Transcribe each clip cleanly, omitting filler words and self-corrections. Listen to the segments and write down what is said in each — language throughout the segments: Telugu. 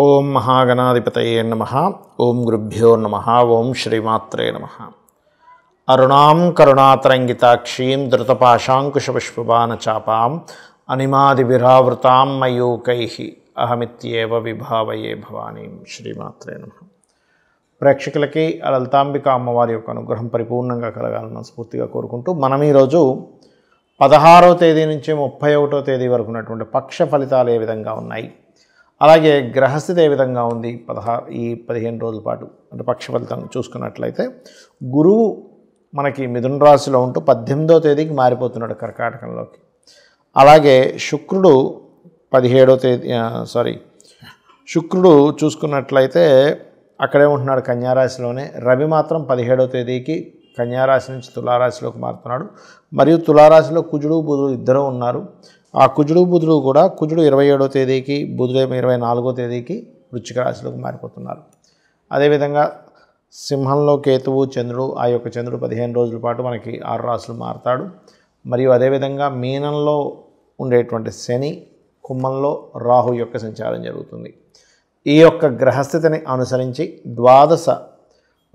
ఓం మహాగణాధిపతయే నమః. ఓం గురుభ్యో నమః. ఓం శ్రీమాత్రే నమః. అరుణాం కరుణాతరంగితాక్షీం ధృతపాశాంకుశపుష్పబాణచాపాం అనిమాదివిరావృతాం మయూకైః అహమిత్యేవ విభావయే భవానీం. శ్రీమాత్రే నమః. ప్రేక్షకులకి లలితాంబిక అమ్మవారి యొక్క అనుగ్రహం పరిపూర్ణంగా కలగాలని స్ఫూర్తిగా కోరుకుంటూ మనం ఈరోజు 16వ తేదీ నుంచి 31వ తేదీ వరకు ఉన్నటువంటి పక్ష ఫలితాలు ఏ విధంగా ఉన్నాయి, అలాగే గ్రహస్థితి ఏ విధంగా ఉంది ఈ 15 రోజుల పాటు అంటే పక్ష ఫలితాలను చూసుకున్నట్లయితే గురువు మనకి మిథున రాశిలో ఉంటూ 18వ తేదీకి మారిపోతున్నాడు కర్కాటకంలోకి. అలాగే శుక్రుడు 17వ తేదీ శుక్రుడు చూసుకున్నట్లయితే అక్కడే ఉంటున్నాడు కన్యారాశిలోనే. రవి మాత్రం 17వ తేదీకి కన్యారాశి నుంచి తులారాశిలోకి మారుతున్నాడు. మరియు తులారాశిలో కుజుడు బుధుడు ఇద్దరు ఉన్నారు. ఆ కుజుడు బుధుడు కూడా కుజుడు 27వ తేదీకి, బుధుడేమో 24వ తేదీకి వృశ్చిక రాశిలోకి మారిపోతున్నారు. అదేవిధంగా సింహంలో కేతువు చంద్రుడు, ఆ యొక్క చంద్రుడు 15 రోజుల పాటు మనకి 6 రాశులు మారుతాడు. మరియు అదేవిధంగా మీనంలో ఉండేటువంటి శని, కుంభంలో రాహు యొక్క సంచారం జరుగుతుంది. ఈ యొక్క గ్రహస్థితిని అనుసరించి 12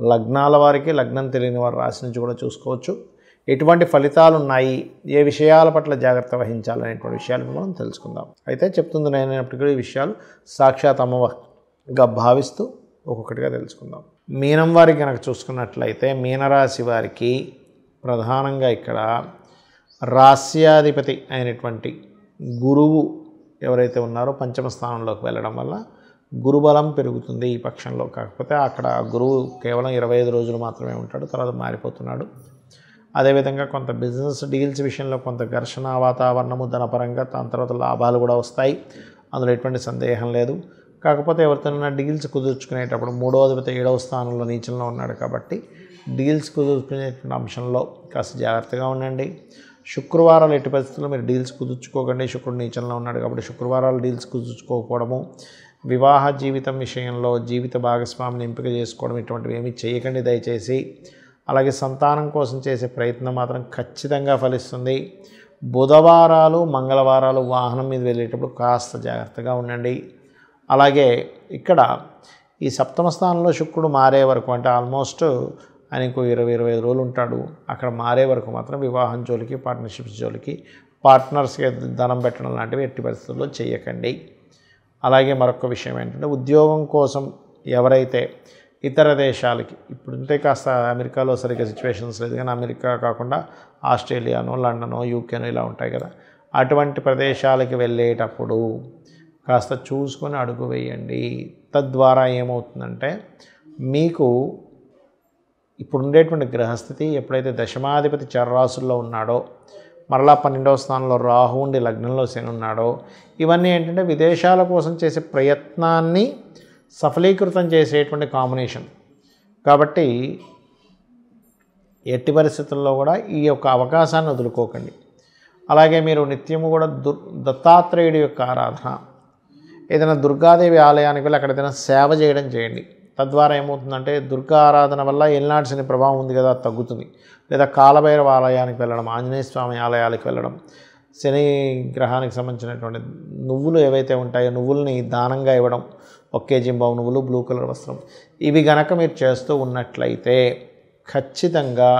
లగ్నాల వారికి, లగ్నం తెలియని వారి రాశి నుంచి కూడా చూసుకోవచ్చు ఎటువంటి ఫలితాలు ఉన్నాయి, ఏ విషయాల పట్ల జాగ్రత్త వహించాలనేటువంటి విషయాలు మనం తెలుసుకుందాం. అయితే చెప్తుంది నేనైనప్పటికీ ఈ విషయాలు సాక్షాత్ అమ్మవారిగా భావిస్తూ ఒక్కొక్కటిగా తెలుసుకుందాం. మీనం వారికి కనుక చూసుకున్నట్లయితే మీనరాశి వారికి ప్రధానంగా ఇక్కడ రాస్యాధిపతి అయినటువంటి గురువు ఎవరైతే ఉన్నారో పంచమ స్థానంలోకి వెళ్ళడం వల్ల గురుబలం పెరుగుతుంది ఈ పక్షంలో. కాకపోతే అక్కడ గురువు కేవలం 25 రోజులు మాత్రమే ఉంటాడు, తర్వాత మారిపోతున్నాడు. అదేవిధంగా కొంత బిజినెస్ డీల్స్ విషయంలో కొంత ఘర్షణ వాతావరణము ధనపరంగా, దాని తర్వాత లాభాలు కూడా వస్తాయి, అందులో ఎటువంటి సందేహం లేదు. కాకపోతే ఎవరితోనైనా డీల్స్ కుదుర్చుకునేటప్పుడు 3వ అధిపతి 7వ స్థానంలో నీచంలో ఉన్నాడు కాబట్టి డీల్స్ కుదుర్చుకునేటువంటి అంశంలో కాస్త జాగ్రత్తగా ఉండండి. శుక్రవారాలు ఎట్టి పరిస్థితుల్లో మీరు డీల్స్ కుదుర్చుకోకండి. శుక్రుడు నీచంలో ఉన్నాడు కాబట్టి శుక్రవారాలు డీల్స్ కుదుర్చుకోకపోవడము, వివాహ జీవితం విషయంలో జీవిత భాగస్వామిని ఎంపిక చేసుకోవడం ఇటువంటివి ఏమీ చేయకండి దయచేసి. అలాగే సంతానం కోసం చేసే ప్రయత్నం మాత్రం ఖచ్చితంగా ఫలిస్తుంది. బుధవారాలు మంగళవారాలు వాహనం మీద వెళ్ళేటప్పుడు కాస్త జాగ్రత్తగా ఉండండి. అలాగే ఇక్కడ ఈ సప్తమ స్థానంలో శుక్రుడు మారే వరకు అంటే ఆల్మోస్ట్ ఆయనకు 20-25 రోజులు ఉంటాడు. అక్కడ మారే వరకు మాత్రం వివాహం జోలికి, పార్ట్నర్షిప్స్ జోలికి, పార్ట్నర్స్కి ధనం పెట్టడం లాంటివి ఎట్టి పరిస్థితుల్లో చేయకండి. అలాగే మరొక విషయం ఏంటంటే ఉద్యోగం కోసం ఎవరైతే ఇతర దేశాలకి ఇప్పుడుంటే కాస్త అమెరికాలో సరిగ్గా సిచ్యువేషన్స్ లేదు కానీ అమెరికా కాకుండా ఆస్ట్రేలియానో, లండనో, యూకేనో ఇలా ఉంటాయి కదా, అటువంటి ప్రదేశాలకి వెళ్ళేటప్పుడు కాస్త చూసుకొని అడుగు వేయండి. తద్వారా ఏమవుతుందంటే మీకు ఇప్పుడు ఉండేటువంటి గ్రహస్థితి ఎప్పుడైతే దశమాధిపతి చరరాశుల్లో ఉన్నాడో, మరలా 12వ స్థానంలో రాహు ఉండి లగ్నంలో శని ఉన్నాడో, ఇవన్నీ ఏంటంటే విదేశాల కోసం చేసే ప్రయత్నాన్ని సఫలీకృతం చేసేటువంటి కాంబినేషన్. కాబట్టి ఎట్టి పరిస్థితుల్లో కూడా ఈ యొక్క అవకాశాన్ని వదులుకోకండి. అలాగే మీరు నిత్యము కూడా దత్తాత్రేయుడి యొక్క ఆరాధన, ఏదైనా దుర్గాదేవి ఆలయానికి వెళ్ళి అక్కడ ఏదైనా సేవ చేయడం చేయండి. తద్వారా ఏమవుతుందంటే దుర్గా ఆరాధన వల్ల ఏలినాటి శని ప్రభావం ఉంది కదా, తగ్గుతుంది. లేదా కాలభైరవ ఆలయానికి వెళ్ళడం, ఆంజనేయ స్వామి ఆలయాలకు వెళ్ళడం, శని గ్రహానికి సంబంధించినటువంటి నువ్వులు ఏవైతే ఉంటాయో నువ్వుల్ని దానంగా ఇవ్వడం, 1 కేజీ బావు నువ్వులు, బ్లూ కలర్ వస్త్రం, ఇవి గనక మీరు చేస్తూ ఉన్నట్లయితే ఖచ్చితంగా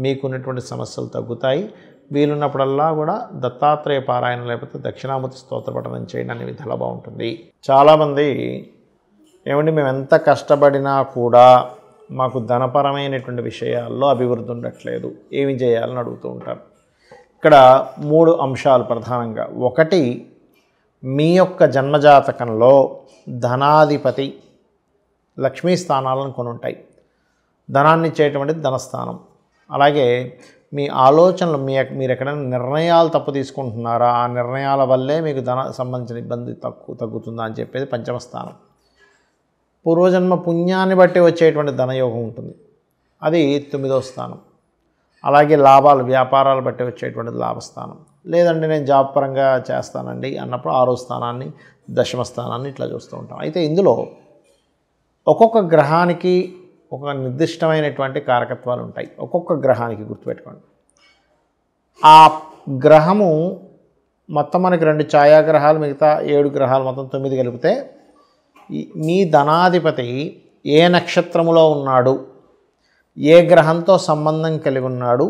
మీకున్నటువంటి సమస్యలు తగ్గుతాయి. వీలున్నప్పుడల్లా కూడా దత్తాత్రేయ పారాయణ లేకపోతే దక్షిణామూర్తి స్తోత్ర పఠనం చేయడం అనే విధాలా బాగుంటుంది. చాలామంది ఏమండి మేము ఎంత కష్టపడినా కూడా మాకు ధనపరమైనటువంటి విషయాల్లో అభివృద్ధి ఉండట్లేదు, ఏమి చేయాలని అడుగుతూ ఉంటారు. ఇక్కడ 3 అంశాలు ప్రధానంగా. ఒకటి, మీ యొక్క జన్మజాతకంలో ధనాధిపతి లక్ష్మీ స్థానాలను కొని ఉంటాయి. ధనాన్ని ఇచ్చేటువంటిది ధనస్థానం. అలాగే మీ ఆలోచనలు మీరు ఎక్కడైనా నిర్ణయాలు తప్పు తీసుకుంటున్నారా, ఆ నిర్ణయాల వల్లే మీకు ధన సంబంధించిన ఇబ్బంది తగ్గుతుందా అని చెప్పేది పంచమ స్థానం. పూర్వజన్మ పుణ్యాన్ని బట్టి వచ్చేటువంటి ధనయోగం ఉంటుంది, అది 9వ స్థానం. అలాగే లాభాలు, వ్యాపారాలు బట్టి వచ్చేటువంటిది లాభస్థానం. లేదంటే నేను జాబ్ పరంగా చేస్తానండి అన్నప్పుడు 6వ స్థానాన్ని, దశమ స్థానాన్ని ఇట్లా చూస్తూ ఉంటాం. అయితే ఇందులో ఒక్కొక్క గ్రహానికి ఒక నిర్దిష్టమైనటువంటి కారకత్వాలు ఉంటాయి. ఒక్కొక్క గ్రహానికి గుర్తుపెట్టుకోండి. ఆ గ్రహము మొత్తం మనకి 2 ఛాయాగ్రహాలు, మిగతా 7 గ్రహాలు మొత్తం 9 కలిపితే మీ ధనాధిపతి ఏ నక్షత్రములో ఉన్నాడు, ఏ గ్రహంతో సంబంధం కలిగి ఉన్నాడు,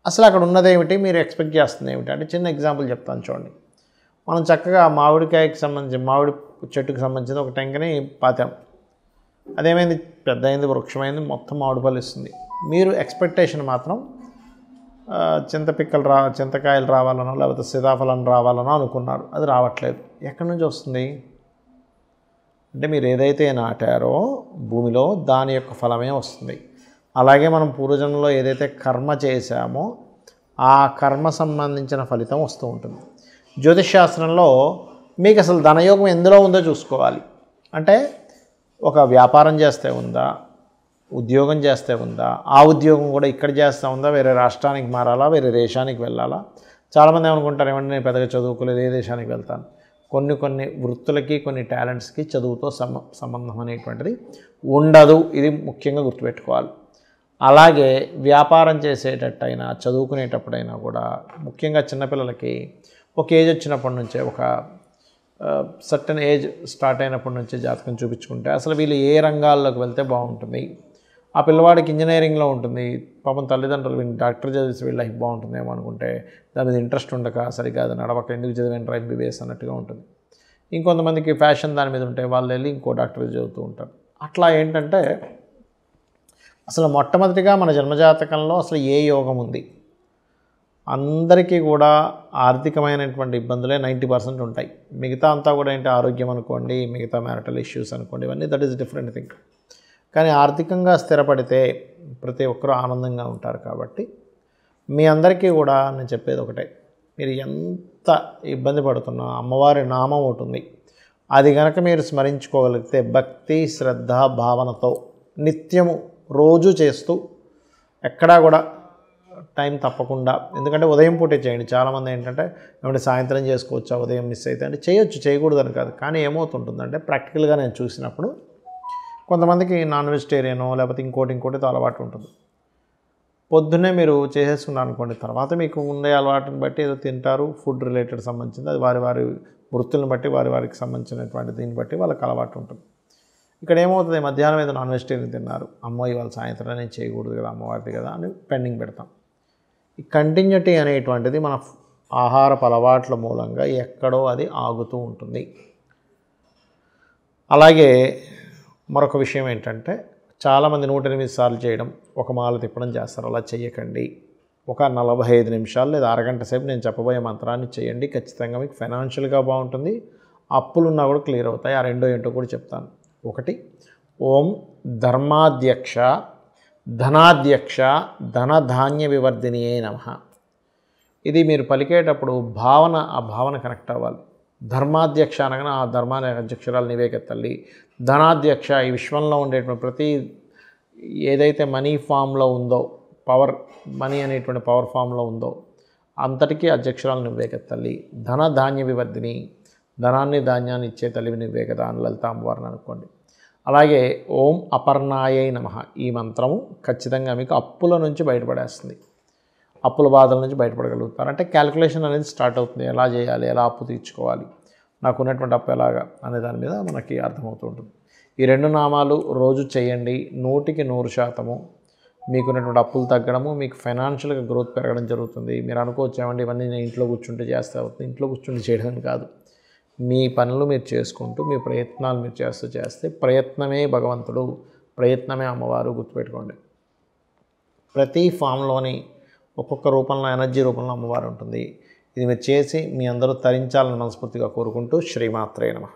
అసలు అక్కడ ఉన్నదేమిటి, మీరు ఎక్స్పెక్ట్ చేస్తుంది ఏమిటి అంటే చిన్న ఎగ్జాంపుల్ చెప్తాను చూడండి. మనం చక్కగా మామిడికాయకి సంబంధించి మామిడి చెట్టుకు సంబంధించిన ఒక టెంకని పాతాం. అదేమైంది, పెద్ద అయింది, వృక్షమైంది, మొత్తం మామిడి పళ్ళు ఇస్తుంది. మీరు ఎక్స్పెక్టేషన్ మాత్రం చింతకాయలు రావాలనో లేకపోతే సీతాఫలం రావాలనో అనుకున్నారు. అది రావట్లేదు. ఎక్కడి నుంచి వస్తుంది అంటే మీరు ఏదైతే నాటారో భూమిలో దాని యొక్క ఫలమే వస్తుంది. అలాగే మనం పూర్వజన్మలో ఏదైతే కర్మ చేశామో ఆ కర్మ సంబంధించిన ఫలితం వస్తూ ఉంటుంది. జ్యోతిష్ శాస్త్రంలో మీకు అసలు ధనయోగం ఎందులో ఉందో చూసుకోవాలి. అంటే ఒక వ్యాపారం చేస్తే ఉందా, ఉద్యోగం చేస్తే ఉందా, ఆ ఉద్యోగం కూడా ఇక్కడ చేస్తూ ఉందా, వేరే రాష్ట్రానికి మారాలా, వేరే దేశానికి వెళ్ళాలా. చాలామంది ఏమనుకుంటారు, ఏమంటే నేను పెద్దగా చదువుకోలేదు, ఏ దేశానికి వెళ్తాను. కొన్ని వృత్తులకి కొన్ని టాలెంట్స్కి చదువుతో సంబంధం అనేటువంటిది ఉండదు. ఇది ముఖ్యంగా గుర్తుపెట్టుకోవాలి. అలాగే వ్యాపారం చేసేటట్టయినా చదువుకునేటప్పుడైనా కూడా ముఖ్యంగా చిన్నపిల్లలకి ఒక ఏజ్ వచ్చినప్పటి నుంచే, ఒక సర్టన్ ఏజ్ స్టార్ట్ అయినప్పటి నుంచే జాతకం చూపించుకుంటే అసలు వీళ్ళు ఏ రంగాల్లోకి వెళ్తే బాగుంటుంది. ఆ పిల్లవాడికి ఇంజనీరింగ్లో ఉంటుంది, పాపం తల్లిదండ్రులు వీళ్ళు డాక్టర్ చదివిసి వీళ్ళ లైఫ్ బాగుంటుందేమో అనుకుంటే దాని మీద ఇంట్రెస్ట్ ఉండక సరిగ్గా అది నడవక ఎందుకు చదివేంటారు MBBS అన్నట్టుగా ఉంటుంది. ఇంకొంతమందికి ఫ్యాషన్ దాని మీద ఉంటే వాళ్ళు వెళ్ళి ఇంకో డాక్టర్ చదువుతూ ఉంటారు. అట్లా ఏంటంటే అసలు మొట్టమొదటిగా మన జన్మజాతకంలో అసలు ఏ యోగం ఉంది. అందరికీ కూడా ఆర్థికమైనటువంటి ఇబ్బందులే 90% ఉంటాయి. మిగతా అంతా కూడా ఏంటి, ఆరోగ్యం అనుకోండి, మిగతా మ్యారిటల్ ఇష్యూస్ అనుకోండి, ఇవన్నీ దట్ ఈస్ డిఫరెంట్ థింగ్. కానీ ఆర్థికంగా స్థిరపడితే ప్రతి ఒక్కరూ ఆనందంగా ఉంటారు. కాబట్టి మీ అందరికీ కూడా నేను చెప్పేది ఒకటే, మీరు ఎంత ఇబ్బంది పడుతున్నా అమ్మవారి నామం ఒకటి ఉంది, అది కనుక మీరు స్మరించుకోగలిగితే భక్తి శ్రద్ధ భావనతో నిత్యము రోజు చేస్తూ ఎక్కడా కూడా టైం తప్పకుండా, ఎందుకంటే ఉదయం పూటే చేయండి. చాలామంది ఏంటంటే ఏమంటే సాయంత్రం చేసుకోవచ్చా, ఉదయం మిస్ అయితే అంటే చేయొచ్చు, చేయకూడదని కాదు. కానీ ఏమవుతుంటుందంటే ప్రాక్టికల్గా నేను చూసినప్పుడు కొంతమందికి నాన్ వెజిటేరియనో లేకపోతే ఇంకోటితో అలవాటు ఉంటుంది. పొద్దున్నే మీరు చేసేసుకున్నారు అనుకోండి, తర్వాత మీకు ఉండే అలవాటుని బట్టి ఏదో తింటారు, ఫుడ్ రిలేటెడ్ సంబంధించింది, అది వారి వృత్తులను బట్టి వారికి సంబంధించినటువంటి దీన్ని బట్టి వాళ్ళకి అలవాటు ఉంటుంది. ఇక్కడ ఏమవుతుంది, మధ్యాహ్నం ఏదో నాన్ వెజిటేరియన్ తిన్నారు, అమ్మో ఇవాళ సాయంత్రం నేను చేయకూడదు కదా, అమ్మవారిది కదా అని పెండింగ్ పెడతాం. ఈ కంటిన్యూటీ అనేటువంటిది మన ఆహారపు అలవాట్ల మూలంగా ఎక్కడో అది ఆగుతూ ఉంటుంది. అలాగే మరొక విషయం ఏంటంటే చాలామంది 108 సార్లు చేయడం, ఒక మాల తిప్పడం చేస్తారు. అలా చేయకండి. ఒక 45 నిమిషాలు లేదా అరగంట సేపు నేను చెప్పబోయే మంత్రాన్ని చేయండి. ఖచ్చితంగా మీకు ఫైనాన్షియల్గా బాగుంటుంది, అప్పులున్నా కూడా క్లియర్ అవుతాయి. ఆ రెండో ఏంటో కూడా చెప్తాను. ఒకటి, ఓం ధర్మాధ్యక్ష ధనాధ్యక్ష ధనధాన్య వివర్ధినియే నమః. ఇది మీరు పలికేటప్పుడు ఆ భావన కనెక్ట్ అవ్వాలి. ధర్మాధ్యక్ష అనగానే ఆ ధర్మాన్ని అధ్యక్షురాలు నీవేక తల్లి. ధనాధ్యక్ష ఈ విశ్వంలో ఉండేటువంటి ప్రతి ఏదైతే మనీ ఫామ్లో ఉందో, మనీ అనేటువంటి పవర్ ఫామ్లో ఉందో అంతటికీ అధ్యక్షురాలు నువ్వేక తల్లి. ధనధాన్య వివర్ధిని, ధనాన్ని ధాన్యాన్ని ఇచ్చే తల్లివి నువ్వే కదా అని లలిత అమ్మవారిని అనుకోండి. అలాగే ఓం అపర్ణాయై నమః. ఈ మంత్రము ఖచ్చితంగా మీకు అప్పుల నుంచి బయటపడేస్తుంది. అప్పుల బాధల నుంచి బయటపడగలుగుతారు. అంటే క్యాలిక్యులేషన్ అనేది స్టార్ట్ అవుతుంది. ఎలా చేయాలి, ఎలా అప్పు తీర్చుకోవాలి, నాకు ఉన్నటువంటి అప్పు ఎలాగా అనే దాని మీద మనకి అర్థమవుతూ ఉంటుంది. ఈ 2 నామాలు రోజు చేయండి. 100% మీకున్నటువంటి అప్పులు తగ్గడము, మీకు ఫైనాన్షియల్గా గ్రోత్ పెరగడం జరుగుతుంది. మీరు అనుకోవచ్చామండి ఇవన్నీ నేను ఇంట్లో కూర్చుంటే చేస్తే అవుతుంది. ఇంట్లో కూర్చుంటే చేయడం కాదు, మీ పనులు మీరు చేసుకుంటూ మీ ప్రయత్నాలు మీరు చేస్తే ప్రయత్నమే భగవంతుడు, ప్రయత్నమే అమ్మవారు. గుర్తుపెట్టుకోండి. ప్రతి ఫామ్లోని ఒక్కొక్క రూపంలో, ఎనర్జీ రూపంలో అమ్మవారు ఉంటుంది. ఇది మీరు చేసి మీ అందరూ తరించాలని మనస్ఫూర్తిగా కోరుకుంటూ శ్రీమాత్రే నమః.